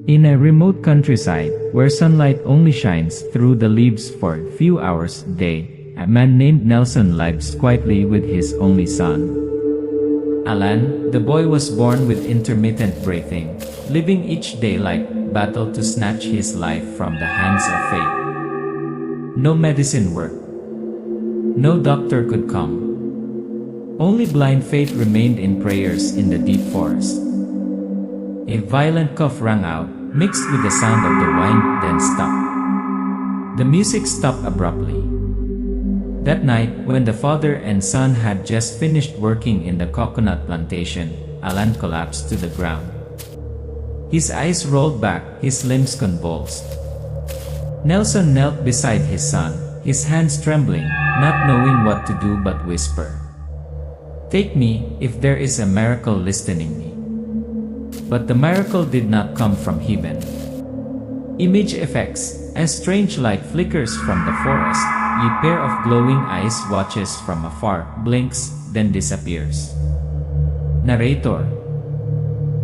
In a remote countryside, where sunlight only shines through the leaves for a few hours a day, a man named Nelson lives quietly with his only son. Alan, the boy, was born with intermittent breathing, living each day like battle to snatch his life from the hands of fate. No medicine worked. No doctor could come. Only blind faith remained in prayers in the deep forest. A violent cough rang out, mixed with the sound of the wind, then stopped. The music stopped abruptly. That night, when the father and son had just finished working in the coconut plantation, Alan collapsed to the ground. His eyes rolled back, his limbs convulsed. Nelson knelt beside his son, his hands trembling, not knowing what to do but whisper, "Take me, if there is a miracle listening me." But the miracle did not come from heaven. Image effects, as strange light flickers from the forest, a pair of glowing eyes watches from afar, blinks, then disappears. Narrator.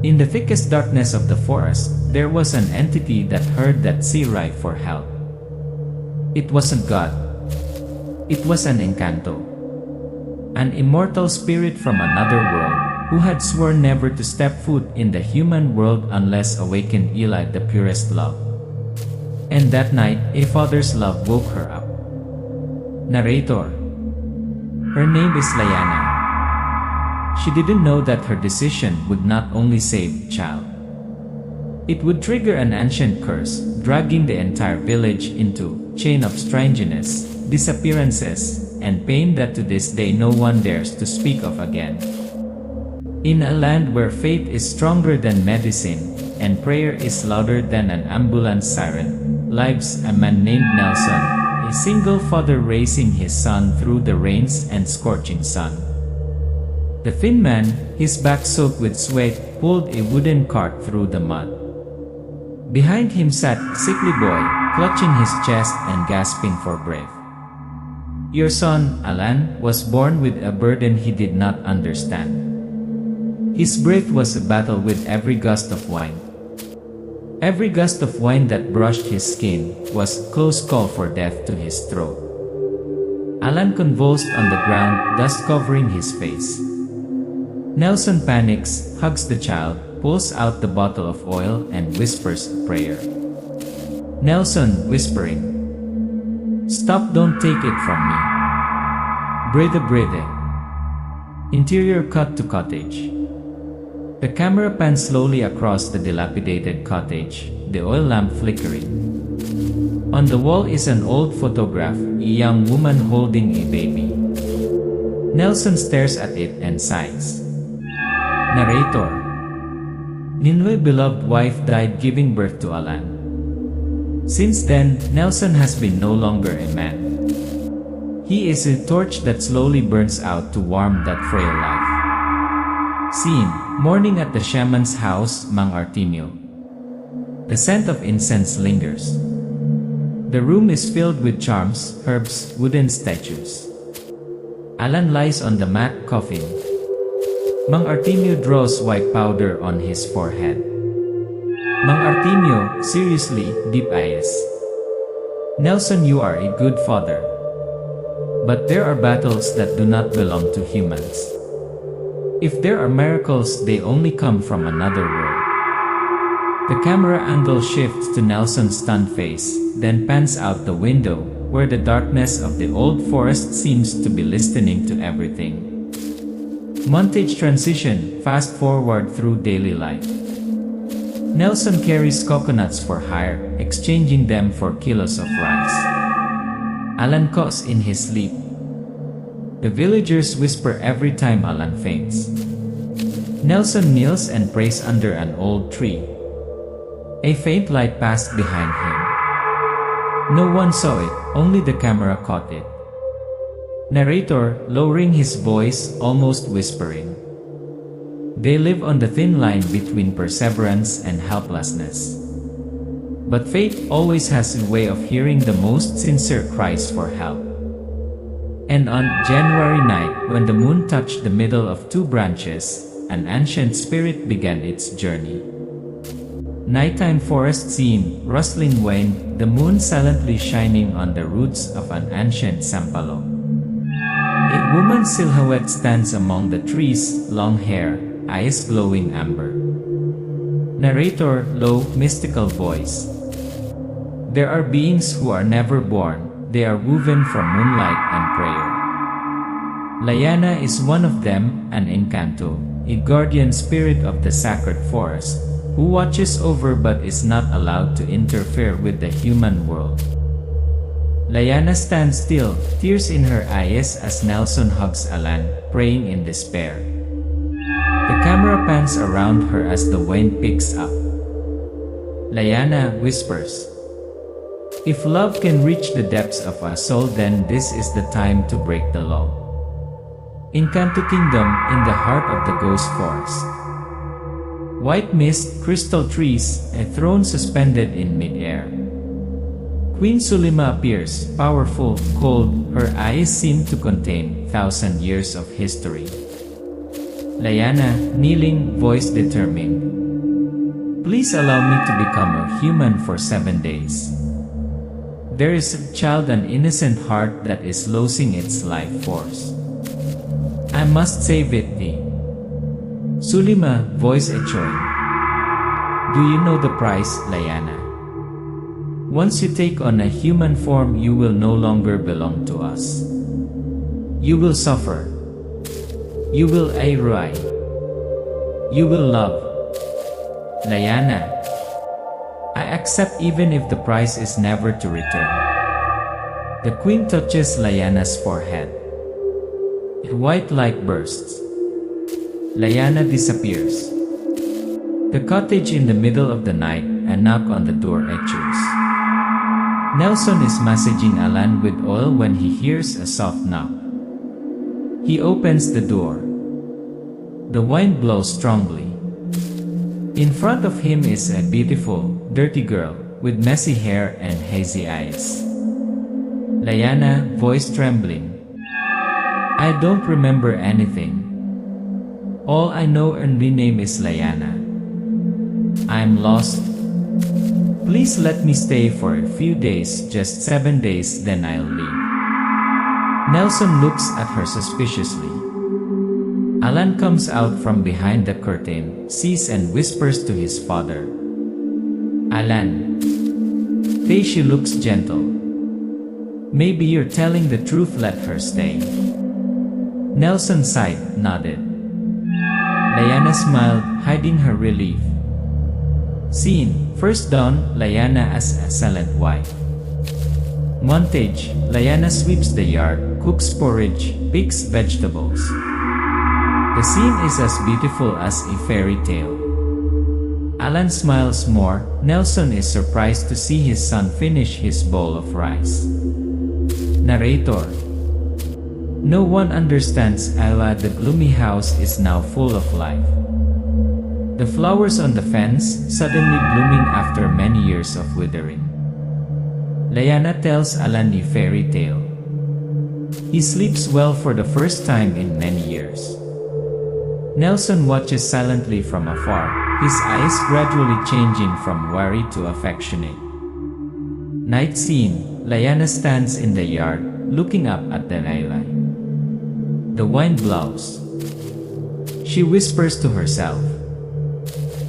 In the thickest darkness of the forest, there was an entity that heard that cry for help. It wasn't God. It was an Engkantong, an immortal spirit from another world, who had sworn never to step foot in the human world unless awakened Eli the purest love. And that night, a father's love woke her up. Narrator. Her name is Liana. She didn't know that her decision would not only save the child. It would trigger an ancient curse, dragging the entire village into a chain of strangeness, disappearances, and pain that to this day no one dares to speak of again. In a land where faith is stronger than medicine, and prayer is louder than an ambulance siren, lives a man named Nelson, a single father raising his son through the rains and scorching sun. The thin man, his back soaked with sweat, pulled a wooden cart through the mud. Behind him sat a sickly boy, clutching his chest and gasping for breath. Your son, Alan, was born with a burden he did not understand. His breath was a battle with every gust of wind. Every gust of wind that brushed his skin was a close call for death to his throat. Alan convulsed on the ground, dust covering his face. Nelson panics, hugs the child, pulls out the bottle of oil and whispers a prayer. Nelson, whispering, "Stop, don't take it from me. Breathe, breathe." Interior cut to cottage. The camera pans slowly across the dilapidated cottage, the oil lamp flickering. On the wall is an old photograph, a young woman holding a baby. Nelson stares at it and sighs. Narrator. Ninway's beloved wife died giving birth to Alan. Since then, Nelson has been no longer a man. He is a torch that slowly burns out to warm that frail life. Scene: morning at the shaman's house, Mang Artemio. The scent of incense lingers. The room is filled with charms, herbs, wooden statues. Alan lies on the mat, coughing. Mang Artemio draws white powder on his forehead. Mang Artemio, seriously, deep eyes. Nelson, you are a good father. But there are battles that do not belong to humans. If there are miracles, they only come from another world. The camera angle shifts to Nelson's stunned face, then pans out the window, where the darkness of the old forest seems to be listening to everything. Montage transition, fast forward through daily life. Nelson carries coconuts for hire, exchanging them for kilos of rice. Alan coughs in his sleep. The villagers whisper every time Alan faints. Nelson kneels and prays under an old tree. A faint light passed behind him. No one saw it, only the camera caught it. Narrator, lowering his voice, almost whispering. They live on the thin line between perseverance and helplessness. But faith always has a way of hearing the most sincere cries for help. And on January night, when the moon touched the middle of two branches, an ancient spirit began its journey. Nighttime forest scene, rustling wind, the moon silently shining on the roots of an ancient sampalo. A woman's silhouette stands among the trees, long hair, eyes glowing amber. Narrator, low, mystical voice. There are beings who are never born, they are woven from moonlight and prayer. Layana is one of them, an Engkantong, a guardian spirit of the sacred forest, who watches over but is not allowed to interfere with the human world. Layana stands still, tears in her eyes as Nelson hugs Alan, praying in despair. The camera pans around her as the wind picks up. Layana whispers, "If love can reach the depths of a soul, then this is the time to break the law." Engkantong Kingdom, in the heart of the ghost forest. White mist, crystal trees, a throne suspended in mid-air. Queen Sulima appears, powerful, cold, her eyes seem to contain 1,000 years of history. Layana, kneeling, voice determined. "Please allow me to become a human for 7 days. There is a child, an innocent heart that is losing its life force. I must save it." Sulima, voice echoing. "Do you know the price, Layana? Once you take on a human form, you will no longer belong to us. You will suffer. You will cry. You will love." Layana, "I accept even if the price is never to return." The queen touches Layana's forehead. A white light bursts. Layana disappears. The cottage in the middle of the night, a knock on the door echoes. Nelson is massaging Alan with oil when he hears a soft knock. He opens the door. The wind blows strongly. In front of him is a beautiful, dirty girl, with messy hair and hazy eyes. Layana, voice trembling. "I don't remember anything. All I know and my name is Layana. I'm lost. Please let me stay for a few days, just 7 days, then I'll leave." Nelson looks at her suspiciously. Alan comes out from behind the curtain, sees and whispers to his father. "Alan." She looks gentle. "Maybe you're telling the truth, let her stay." Nelson sighed, nodded. Layana smiled, hiding her relief. Scene, first dawn, Layana as a silent wife. Montage, Layana sweeps the yard, cooks porridge, picks vegetables. The scene is as beautiful as a fairy tale. Alan smiles more. Nelson is surprised to see his son finish his bowl of rice. Narrator. No one understands Ayla. The gloomy house is now full of life. The flowers on the fence, suddenly blooming after many years of withering. Layana tells Alan a fairy tale. He sleeps well for the first time in many years. Nelson watches silently from afar, his eyes gradually changing from worry to affectionate. Night scene, Layana stands in the yard, looking up at the nightlight. The wind blows. She whispers to herself,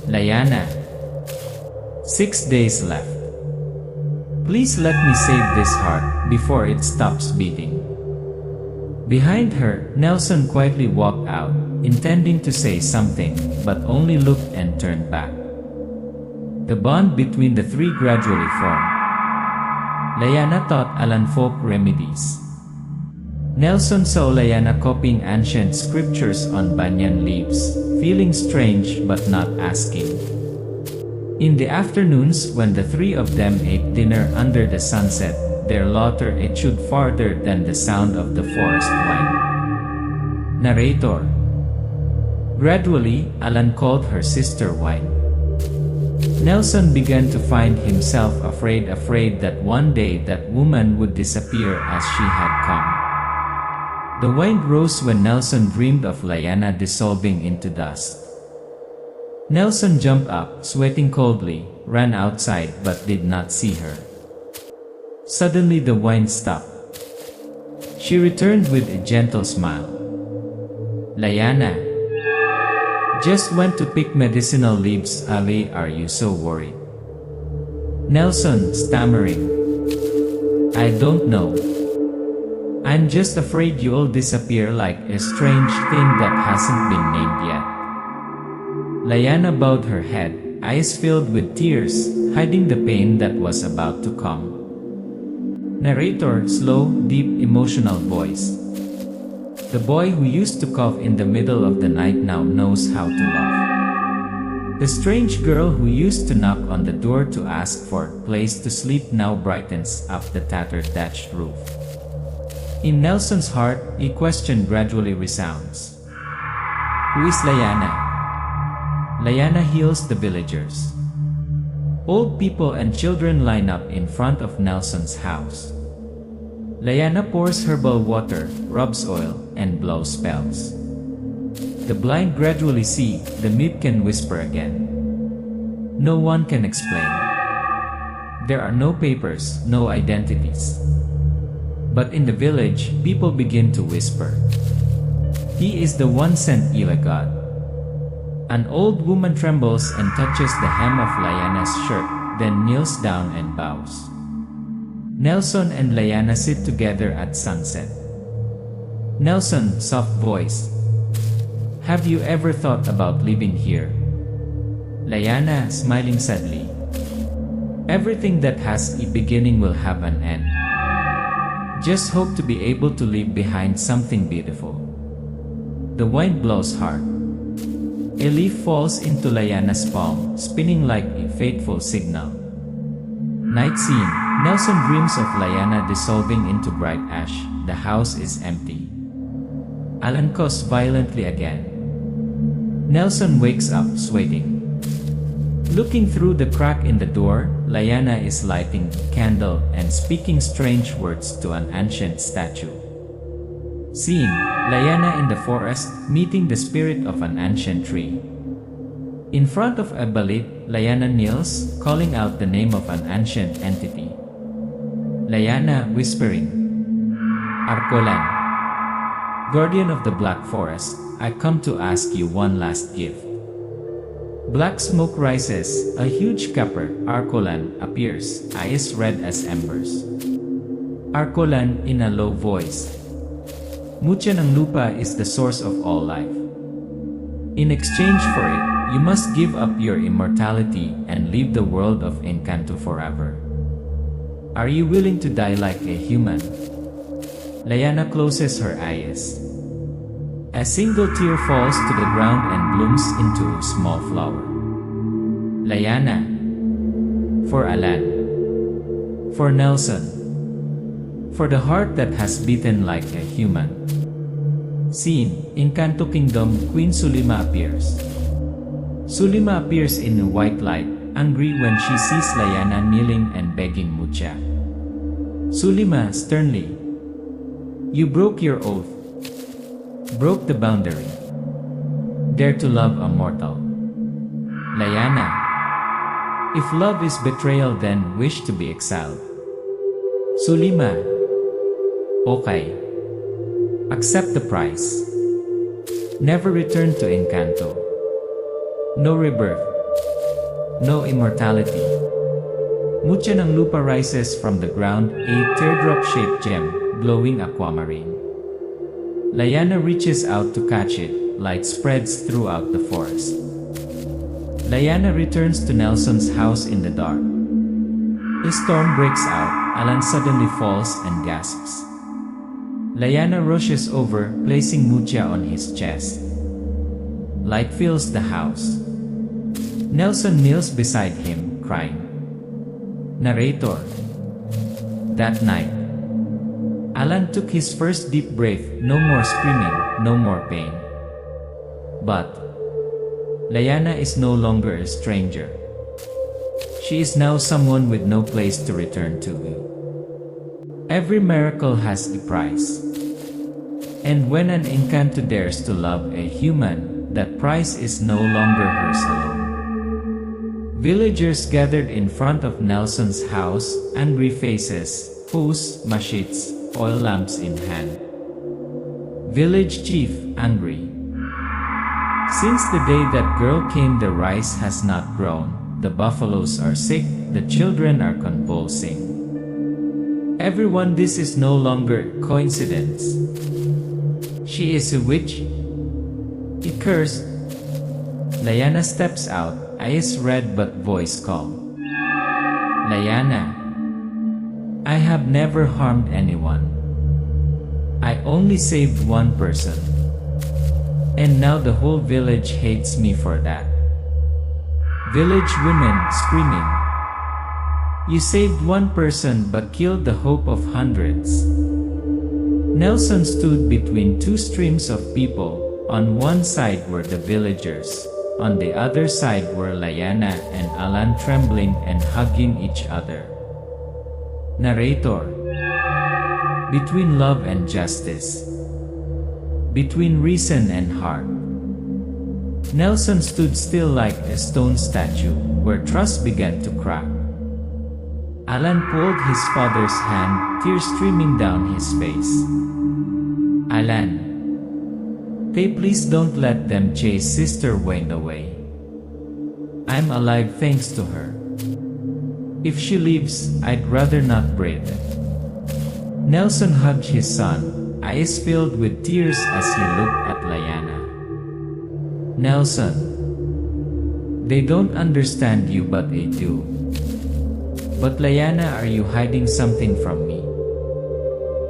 "Layana, 6 days left. Please let me save this heart before it stops beating." Behind her, Nelson quietly walked out, intending to say something, but only looked and turned back. The bond between the three gradually formed. Layana taught Alan folk remedies. Nelson saw Layana copying ancient scriptures on banyan leaves, feeling strange but not asking. In the afternoons, when the three of them ate dinner under the sunset, their laughter echoed farther than the sound of the forest wind. Narrator. Gradually, Alan called her sister Wine. Nelson began to find himself afraid that one day that woman would disappear as she had come. The wind rose when Nelson dreamed of Layana dissolving into dust. Nelson jumped up, sweating coldly, ran outside but did not see her. Suddenly the wine stopped. She returned with a gentle smile. Layana, just went to pick medicinal leaves. Ali, are you so worried? Nelson, stammering. I don't know. I'm just afraid you'll disappear like a strange thing that hasn't been named yet. Layana bowed her head, eyes filled with tears, hiding the pain that was about to come. Narrator, slow, deep, emotional voice. The boy who used to cough in the middle of the night now knows how to laugh. The strange girl who used to knock on the door to ask for a place to sleep now brightens up the tattered thatched roof. In Nelson's heart, a question gradually resounds. Who is Layana? Layana heals the villagers. Old people and children line up in front of Nelson's house. Layana pours herbal water, rubs oil, and blows spells. The blind gradually see, the mute can whisper again. No one can explain. There are no papers, no identities. But in the village, people begin to whisper. He is the one sent Ila God. An old woman trembles and touches the hem of Layana's shirt, then kneels down and bows. Nelson and Layana sit together at sunset. Nelson, soft voice. Have you ever thought about living here? Layana, smiling sadly. Everything that has a beginning will have an end. Just hope to be able to leave behind something beautiful. The wind blows hard. A leaf falls into Layana's palm, spinning like a fateful signal. Night scene. Nelson dreams of Layana dissolving into bright ash. The house is empty. Alan coughs violently again. Nelson wakes up, sweating. Looking through the crack in the door, Layana is lighting a candle and speaking strange words to an ancient statue. Scene. Layana in the forest, meeting the spirit of an ancient tree. In front of a balit, Layana kneels, calling out the name of an ancient entity. Layana, whispering. Arcolan, guardian of the Black Forest, I come to ask you one last gift. Black smoke rises, a huge copper, Arcolan, appears, eyes red as embers. Arcolan, in a low voice. Mucha ng lupa is the source of all life. In exchange for it, you must give up your immortality and leave the world of Engkantong forever. Are you willing to die like a human? Layana closes her eyes. A single tear falls to the ground and blooms into a small flower. Layana. For Alan. For Nelson. For the heart that has beaten like a human. Scene. Engkantong Kingdom, Queen Sulima appears. Sulima appears in a white light, angry when she sees Layana kneeling and begging Mucha. Sulima, sternly. You broke your oath. Broke the boundary. Dare to love a mortal. Layana. If love is betrayal, then wish to be exiled. Sulima. Okay. Accept the price. Never return to Engkantong. No rebirth. No immortality. Mucha ng lupa rises from the ground, a teardrop-shaped gem, glowing aquamarine. Layana reaches out to catch it, light spreads throughout the forest. Layana returns to Nelson's house in the dark. A storm breaks out, Alan suddenly falls and gasps. Layana rushes over, placing Mucha on his chest. Light fills the house. Nelson kneels beside him, crying. Narrator. That night, Alan took his first deep breath, no more screaming, no more pain. But Layana is no longer a stranger. She is now someone with no place to return to. Every miracle has a price. And when an Engkantong dares to love a human, that price is no longer hers alone. Villagers gathered in front of Nelson's house, angry faces, hose, machetes, oil lamps in hand. Village chief, angry. Since the day that girl came, the rice has not grown, the buffaloes are sick, the children are convulsing. Everyone, this is no longer coincidence. She is a witch. He cursed. Layana steps out, eyes red but voice calm. Layana, I have never harmed anyone. I only saved one person. And now the whole village hates me for that. Village women screaming. You saved one person but killed the hope of hundreds. Nelson stood between two streams of people. On one side were the villagers. On the other side were Layana and Alan, trembling and hugging each other. Narrator. Between love and justice. Between reason and heart. Nelson stood still like a stone statue, where trust began to crack. Alan pulled his father's hand, tears streaming down his face. Alan, please don't let them chase Sister Wayne away. I'm alive thanks to her. If she leaves, I'd rather not breathe. Nelson hugged his son, eyes filled with tears as he looked at Layana. Nelson, they don't understand you but they do. But Layana, are you hiding something from me?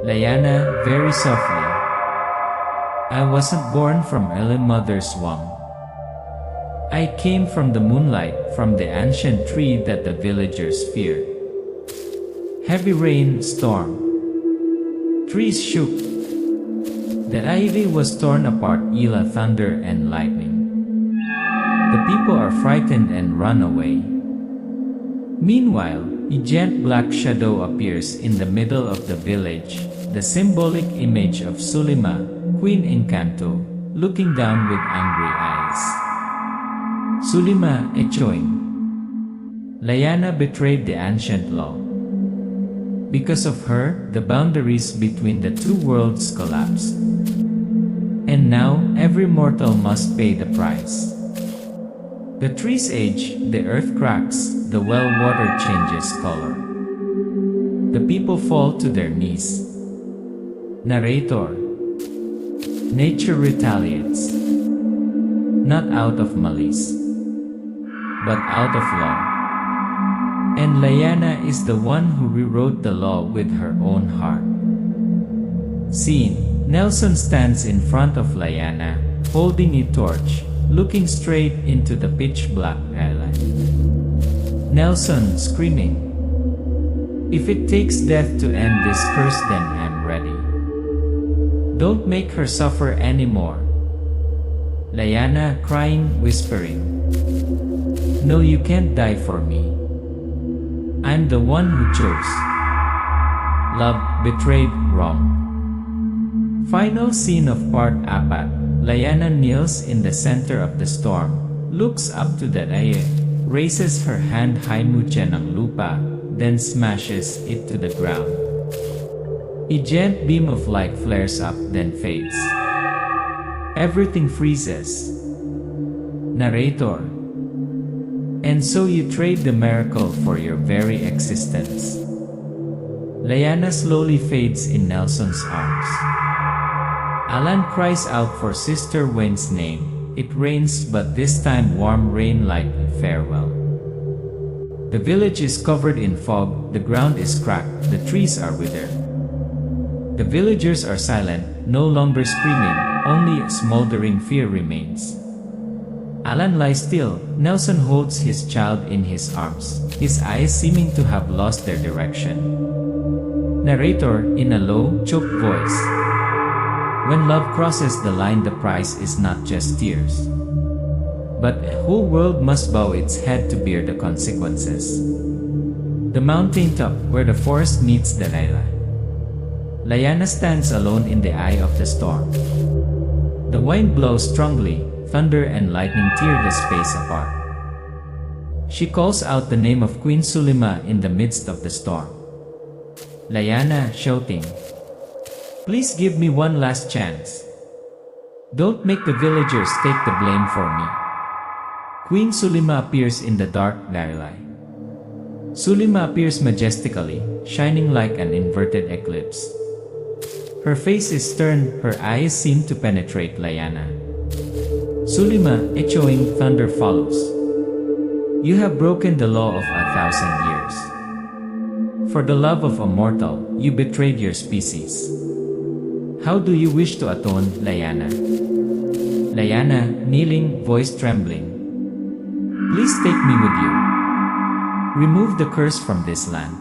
Layana, very softly. I wasn't born from early mother's womb. I came from the moonlight, from the ancient tree that the villagers feared. Heavy rain, storm. Trees shook. The ivy was torn apart, Ela, thunder and lightning. The people are frightened and run away. Meanwhile, a giant black shadow appears in the middle of the village, the symbolic image of Sulima, Queen Engkantong, looking down with angry eyes. Sulima, echoing. Layana betrayed the ancient law. Because of her, the boundaries between the two worlds collapsed. And now, every mortal must pay the price. The trees age, the earth cracks, the well water changes color. The people fall to their knees. Narrator. Nature retaliates. Not out of malice, but out of law. And Layana is the one who rewrote the law with her own heart. Scene. Nelson stands in front of Layana, holding a torch, looking straight into the pitch-black island. Nelson screaming. If it takes death to end this curse, then I'm ready. Don't make her suffer anymore. Layana crying, whispering. No, you can't die for me. I'm the one who chose. Love, betrayed, wrong. Final scene of part 4. Layana kneels in the center of the storm, looks up to the air, raises her hand high, mucha ng lupa, then smashes it to the ground. A giant beam of light flares up, then fades. Everything freezes. Narrator. And so you trade the miracle for your very existence. Layana slowly fades in Nelson's arms. Alan cries out for Sister Wayne's name. It rains, but this time warm rain like a farewell. The village is covered in fog, the ground is cracked, the trees are withered. The villagers are silent, no longer screaming, only a smoldering fear remains. Alan lies still. Nelson holds his child in his arms, his eyes seeming to have lost their direction. Narrator, in a low, choked voice. When love crosses the line, the price is not just tears. But a whole world must bow its head to bear the consequences. The mountaintop, where the forest meets the Layla. Layana stands alone in the eye of the storm. The wind blows strongly, thunder and lightning tear the space apart. She calls out the name of Queen Sulima in the midst of the storm. Lyanna, shouting, "Please give me one last chance. Don't make the villagers take the blame for me." Queen Sulima appears in the dark twilight. Sulima appears majestically, shining like an inverted eclipse. Her face is stern, her eyes seem to penetrate Lyanna. Sulima, echoing thunder follows. "You have broken the law of 1,000 years. For the love of a mortal, you betrayed your species. How do you wish to atone, Lyanna?" Lyanna, kneeling, voice trembling. "Please take me with you. Remove the curse from this land.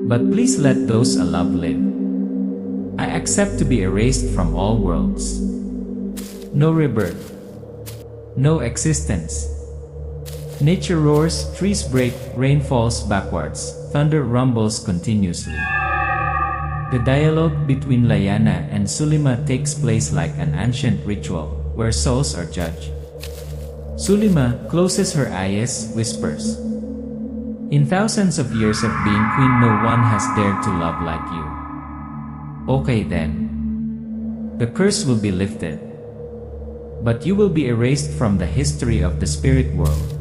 But please let those I love live. I accept to be erased from all worlds. No rebirth. No existence. Nature roars, trees break, rain falls backwards, thunder rumbles continuously." The dialogue between Lyanna and Sulima takes place like an ancient ritual, where souls are judged. Sulima closes her eyes, whispers, "In thousands of years of being queen, no one has dared to love like you. Okay then. The curse will be lifted. But you will be erased from the history of the spirit world."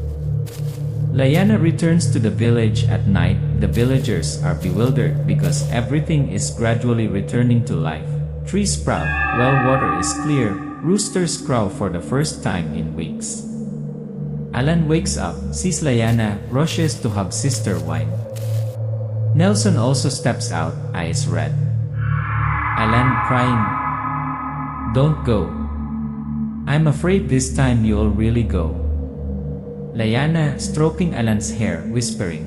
Lyanna returns to the village at night. The villagers are bewildered because everything is gradually returning to life. Trees sprout, well water is clear, roosters crow for the first time in weeks. Alan wakes up, sees Lyanna, rushes to hug sister wife. Nelson also steps out, eyes red. Alan crying, "Don't go. I'm afraid this time you'll really go." Lyanna stroking Alan's hair, whispering,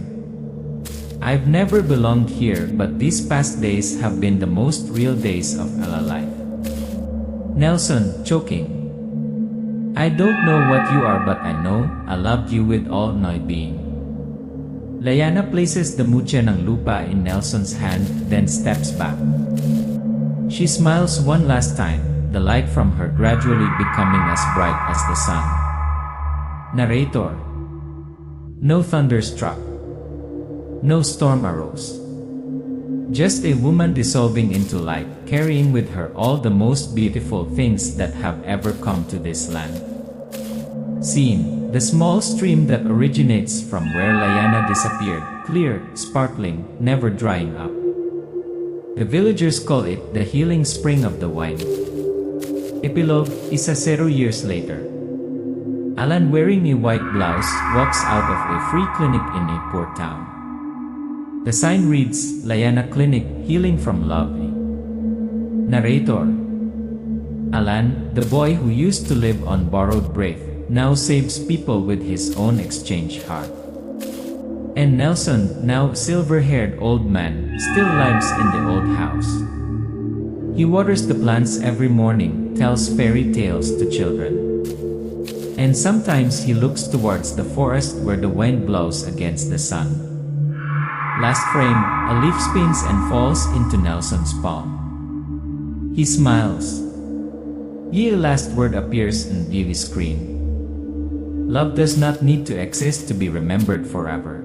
"I've never belonged here, but these past days have been the most real days of Ella life." Nelson choking, "I don't know what you are, but I know I loved you with all my being." Lyanna places the mucha ng lupa in Nelson's hand, then steps back. She smiles one last time, the light from her gradually becoming as bright as the sun. Narrator. No thunder struck. No storm arose. Just a woman dissolving into light, carrying with her all the most beautiful things that have ever come to this land. Scene: the small stream that originates from where Lyanna disappeared, clear, sparkling, never drying up. The villagers call it the healing spring of the wine. Epilogue: 1,000 years later. Alan, wearing a white blouse, walks out of a free clinic in a poor town. The sign reads, "Lyanna Clinic, Healing from Love." Narrator. Alan, the boy who used to live on borrowed breath, now saves people with his own exchange heart. And Nelson, now silver-haired old man, still lives in the old house. He waters the plants every morning, tells fairy tales to children. And sometimes he looks towards the forest where the wind blows against the sun. Last frame, a leaf spins and falls into Nelson's palm. He smiles. A last word appears on the screen. Love does not need to exist to be remembered forever.